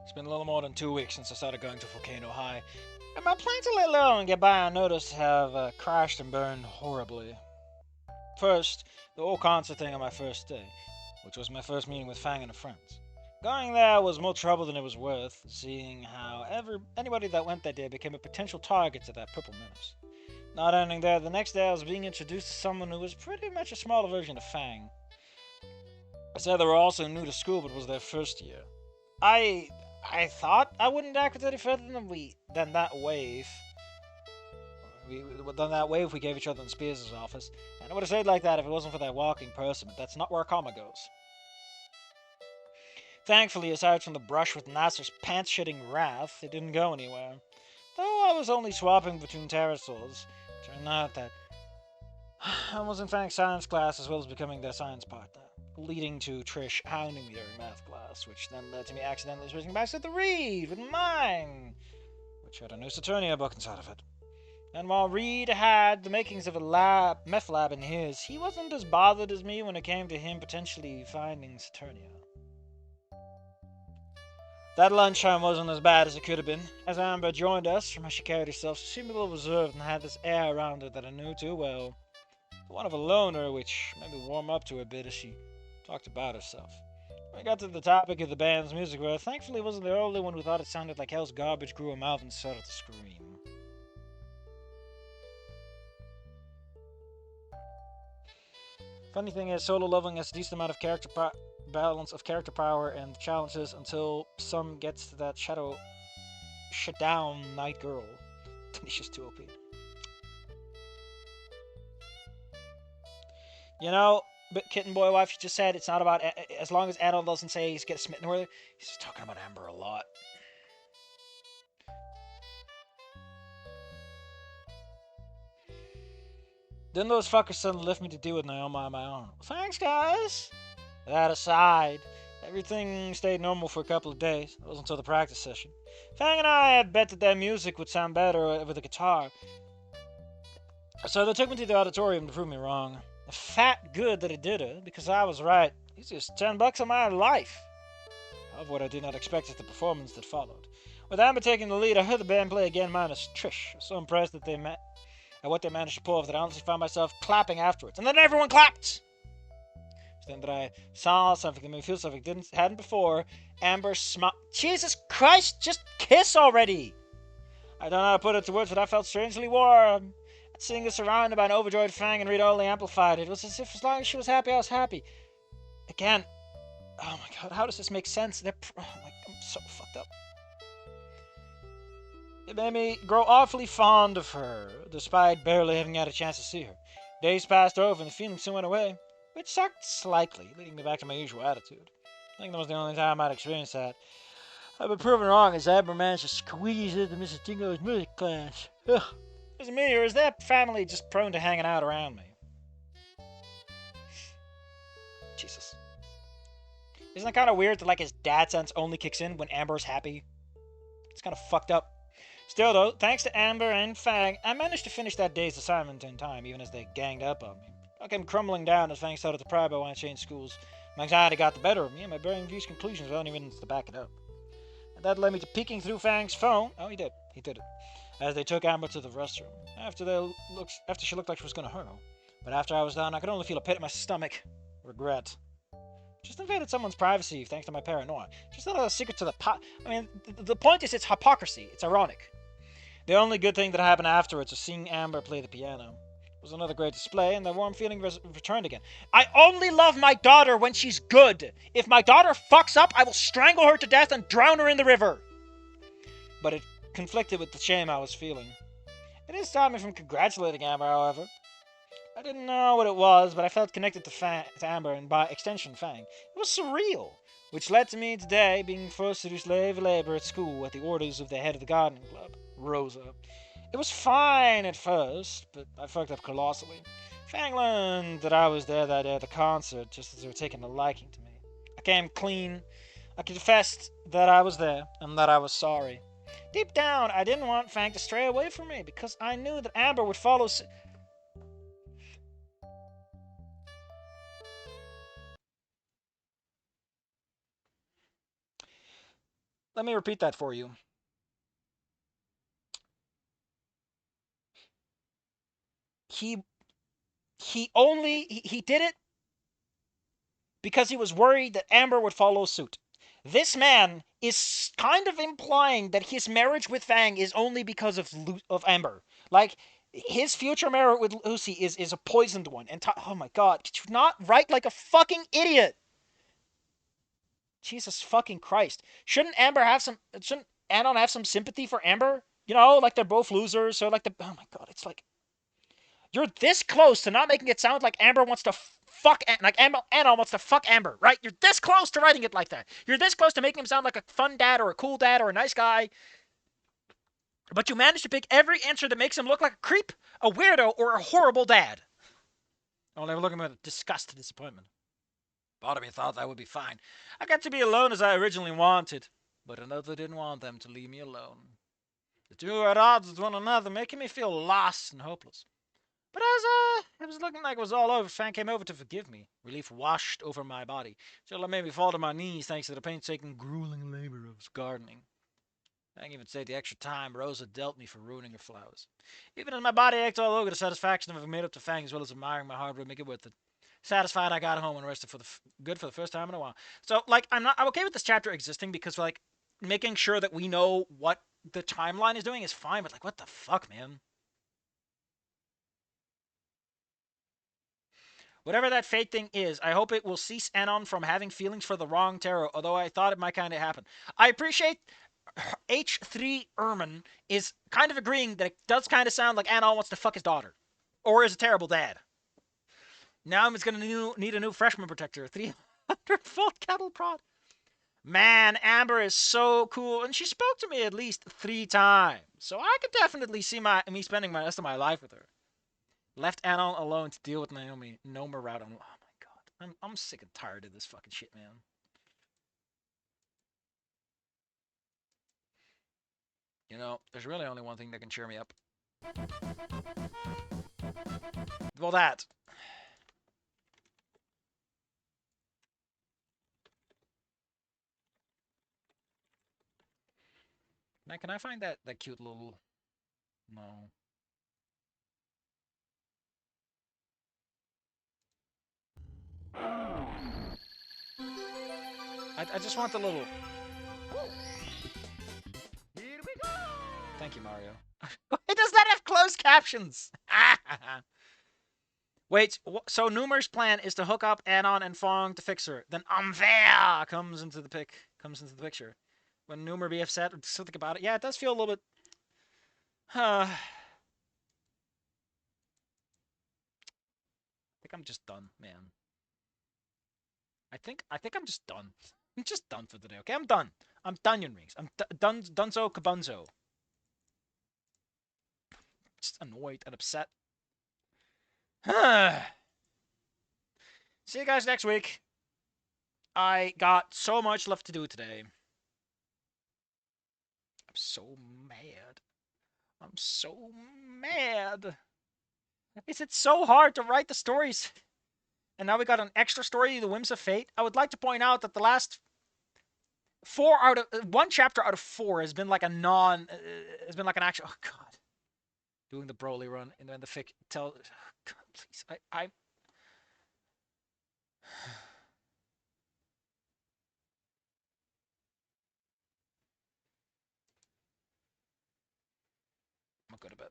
It's been a little more than 2 weeks since I started going to Volcano High, and my plans to let low and get by unnoticed have crashed and burned horribly. First, the whole concert thing on my first day, which was my first meeting with Fang and her friends. Going there was more trouble than it was worth, seeing how anybody that went that day became a potential target to that purple menace. Not ending there, the next day I was being introduced to someone who was pretty much a smaller version of Fang. I said they were also new to school, but it was their first year. I I thought I wouldn't act with any further than that wave. We gave each other in Spears' office, and I would have stayed like that if it wasn't for that walking person, but that's not where karma goes. Thankfully, aside from the brush with Nasser's pants-shitting wrath, it didn't go anywhere. Though I was only swapping between pterosaurs, turned out that I was in fact science class as well as becoming their science partner, leading to Trish hounding me during math class, which then led to me accidentally switching back to the Reed with mine, which had a new Saturnia book inside of it. And while Reed had the makings of a meth lab in his, he wasn't as bothered as me when it came to him potentially finding Saturnia. That lunchtime wasn't as bad as it could have been. As Amber joined us, from how she carried herself, she seemed a little reserved and had this air around her that I knew too well. One of a loner, which made me warm up to her a bit as she talked about herself. When I got to the topic of the band's music, where thankfully wasn't the only one who thought it sounded like hell's garbage, grew a mouth and started to scream. Funny thing is, solo leveling has a decent amount of balance of character power and challenges until some gets to that shadow shut down night girl. Then it's just too OP. You know, but Kitten Boy Wife just said it's not about as long as Adol doesn't say he's getting smitten with her. He's just talking about Amber a lot. Then those fuckers suddenly left me to deal with Naoma on my own. Thanks, guys. That aside, everything stayed normal for a couple of days. It wasn't until the practice session. Fang and I had bet that their music would sound better with a guitar, so they took me to the auditorium to prove me wrong. A fat good that it did it, because I was right. Easiest $10 of my life. However, what I did not expect is the performance that followed. With Amber taking the lead, I heard the band play again minus Trish. I was so impressed at what they managed to pull off that I honestly found myself clapping afterwards. And then everyone clapped! Then that I saw something that made me feel something hadn't before. Amber smiled. Jesus Christ, just kiss already! I don't know how to put it to words, but I felt strangely warm. Seeing us surrounded by an overjoyed Fang and Rita only amplified it. It was as if as long as she was happy, I was happy. Again, oh my god, how does this make sense? I'm so fucked up. It made me grow awfully fond of her, despite barely having had a chance to see her. Days passed over and the feeling soon went away, which sucked slightly, leading me back to my usual attitude. I think that was the only time I'd experienced that. I've been proven wrong as Amber managed to squeeze into Mrs. Dingo's music class. Ugh. Is it me, or is that family just prone to hanging out around me? Jesus. Isn't it kind of weird that, like, his dad sense only kicks in when Amber's happy? It's kind of fucked up. Still, though, thanks to Amber and Fang, I managed to finish that day's assignment in time, even as they ganged up on me. I came crumbling down as Fang started to pry about why I changed schools. My anxiety got the better of me, and my brain reached conclusions without even to back it up. And that led me to peeking through Fang's phone. Oh, he did. He did it. As they took Amber to the restroom. After she looked like she was going to hurl. But after I was done, I could only feel a pit in my stomach. Regret. Just invaded someone's privacy thanks to my paranoia. Just not a secret to the I mean, the point is it's hypocrisy. It's ironic. The only good thing that happened afterwards was seeing Amber play the piano. It was another great display, and the warm feeling returned again. I only love my daughter when she's good. If my daughter fucks up, I will strangle her to death and drown her in the river. But it conflicted with the shame I was feeling. It didn't stop me from congratulating Amber, however. I didn't know what it was, but I felt connected to Amber and by extension Fang. It was surreal, which led to me today being forced to do slave labor at school at the orders of the head of the gardening club, Rosa. It was fine at first, but I fucked up colossally. Fang learned that I was there that day at the concert just as they were taking a liking to me. I came clean. I confessed that I was there and that I was sorry. Deep down, I didn't want Fang to stray away from me because I knew that Amber would follow. Let me repeat that for you. He he did it because he was worried that Amber would follow suit. This man is kind of implying that his marriage with Fang is only because of Amber. Like, his future marriage with Lucy is a poisoned one. And oh my god, could you not write like a fucking idiot? Jesus fucking Christ. Shouldn't Anon have some sympathy for Amber? You know, like they're both losers, so like oh my god, it's like you're this close to not making it sound like Amber wants to fuck, like Anon wants to fuck Amber, right? You're this close to writing it like that. You're this close to making him sound like a fun dad or a cool dad or a nice guy. But you manage to pick every answer that makes him look like a creep, a weirdo, or a horrible dad. I'll never look at him with disgust and disappointment. Part of me thought that would be fine. I got to be alone as I originally wanted, but another didn't want them to leave me alone. The two were at odds with one another, making me feel lost and hopeless. But as it was looking like it was all over, Fang came over to forgive me. Relief washed over my body, till it made me fall to my knees thanks to the painstaking, grueling labor of gardening. Fang even saved the extra time Rosa dealt me for ruining her flowers. Even as my body ached all over, the satisfaction of having made up to Fang as well as admiring my hard work make it worth it. Satisfied, I got home and rested for good for the first time in a while. So, like, I'm okay with this chapter existing because, like, making sure that we know what the timeline is doing is fine. But like, what the fuck, man? Whatever that fate thing is, I hope it will cease Anon from having feelings for the wrong tarot, although I thought it might kind of happen. I appreciate H3 Erman is kind of agreeing that it does kind of sound like Anon wants to fuck his daughter. Or is a terrible dad. Now I'm just going to need a new freshman protector. 300-volt kettle prod. Man, Amber is so cool, and she spoke to me at least 3 times. So I could definitely see me spending the rest of my life with her. Left Anon alone to deal with Naomi. No more route on. Oh my god, I'm sick and tired of this fucking shit, man. You know, there's really only one thing that can cheer me up. Well, that. Man, can I find that cute little? No. I just want the little. Here we go. Thank you, Mario. It does not have closed captions. Wait, so Numer's plan is to hook up Anon and Fong to fix her. Then Amvea comes into the picture. When Numer be upset or something about it. Yeah, it does feel a little bit. I think I'm just done, man. I think I'm just done. I'm just done for today. Okay, I'm done. I'm done, rings. I'm done. Dunzo kabunzo. Just annoyed and upset. See you guys next week. I got so much left to do today. I'm so mad. I'm so mad. Is it so hard to write the stories? And now we got an extra story, The Whims of Fate. I would like to point out that the last one chapter out of 4 has been like has been like an actual. Oh god, doing the Broly run and then the fic. God, please, I'm gonna go to bed.